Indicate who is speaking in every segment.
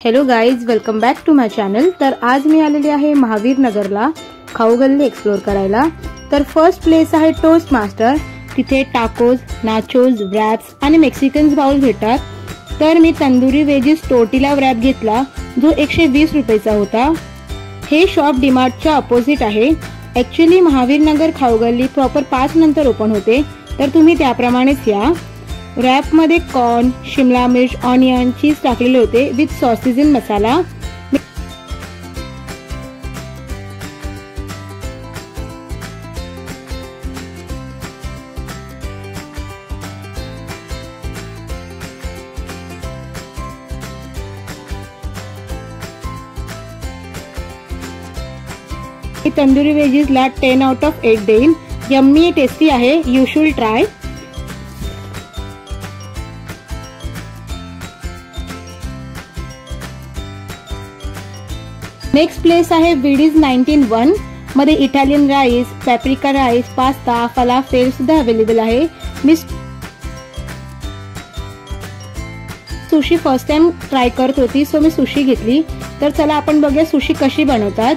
Speaker 1: Hello guys, welcome back to my channel. तर आज मी आलेली आहे महावीर नगरला खाऊ गल्ली एक्सप्लोर करायला। तर फर्स्ट प्लेस आहे टोस्ट मास्टर। तिथे टाकोज, नाचोज, रॅप्स आणि मेक्सिकन बाउल भेटतात। तर मी तंदुरी वेजीस टोर्टिला रॅप घेतला जो 120 रुपयाचा होता। हे शॉप डीमार्टच्या अपोजिट आहे। ऍक्च्युली महावीर नगर खाऊ गल्ली प्रॉपर 5 नंतर ओपन होते, तर तुम्ही त्याप्रमाणेच या। रॅप मध्ये कॉर्न, शिमला मिर्च, ऑनियन, चीज टाकलेले होते with sauces in masala. Tandoori veggies ला 10 आउट ऑफ 8 देईन। यम्मी टेस्टी आहे, you should try. Next place आहे विडीज 19-1 मध्ये Italian rice, paprika rice, pasta, falafel सुद्धा अवेलेबल आहे। मी सुशी फर्स्ट टाइम ट्राय करत होती, सो मी सुशी घेतली। तर चला आपण बघूया सुशी कशी बनवतात।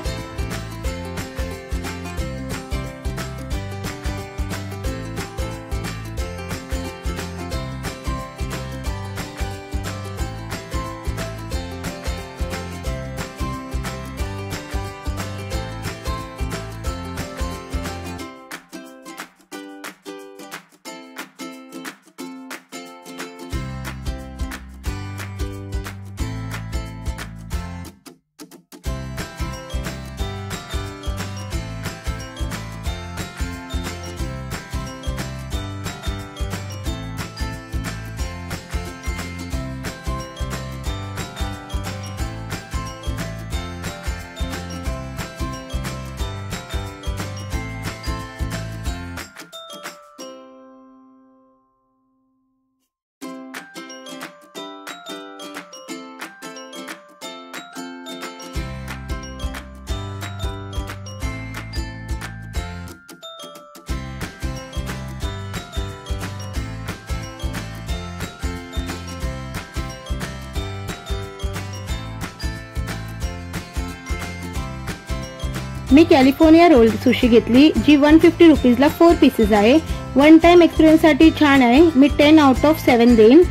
Speaker 1: मी कॅलिफोर्निया रोल सुशी घेतली जी 150 रुपीजला 4 पीसेस आहे। वन टाइम एक्सपिरियन्स साठी छान आहे। मी 10 आउट ऑफ 7 देईन।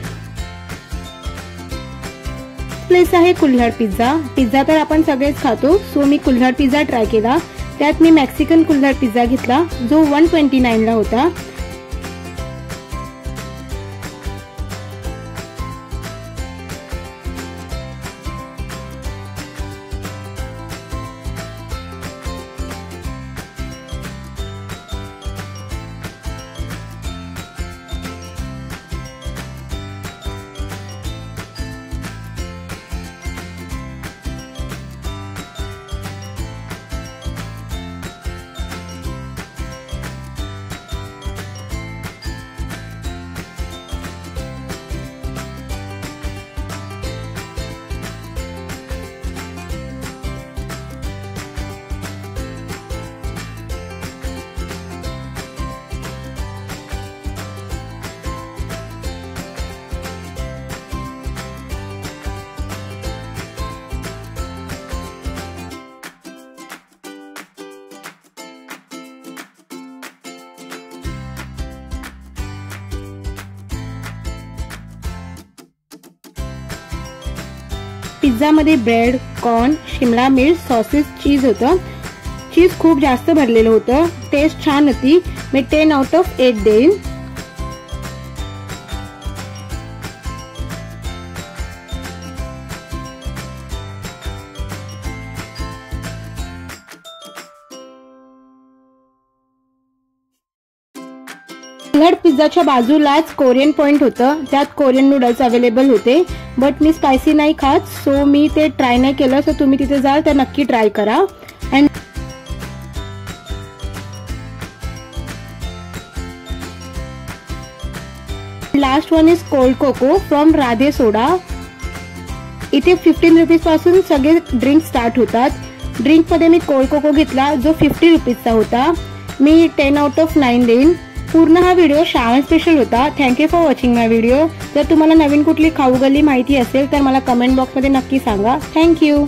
Speaker 1: प्लेस आहे कुल्हड़ पिझ्झा। पिझ्झा तर आपण सगळेच खातो, सो मी कुल्हड़ पिझ्झा ट्राय केला। त्यात मी मेक्सिकन कुल्हड़ पिझ्झा घेतला जो 129 ला होता। पिझ्झा मध्ये ब्रेड, कॉर्न, शिमला मिर्च, सॉसेस, चीज होतं। चीज खूप जास्त भरलेलं होतं। टेस्ट छान होती। मी 10 आउट ऑफ 8 देईन। कुल्हड़ पिझ्झाच्या बाजूलाच कोरियन पॉइंट होतं, त्यात कोरियन नूडल्स अवेलेबल होते। बट मी स्पायसी नाही खात, सो मी ते ट्राय नाही केलं। सो तुम्ही तिथे जाल तर नक्की ट्राय करा। And last one is cold cocoa from Radhe soda. इथे 15 रुपीज पासून सगळे ड्रिंक स्टार्ट होतात। ड्रिंक मध्ये मी कोल्ड कोको घेतला जो 50 रुपीजचा होता। मी 10 आउट ऑफ 9 देईन। पूर्ण हा व्हिडिओ श्रावण स्पेशल होता. Thank you for watching my video. जर तुम्हाला नवीन कुठली खाऊ गल्ली माहिती असेल तर मला कमेंट बॉक्समध्ये नक्की सांगा. थँक्यू.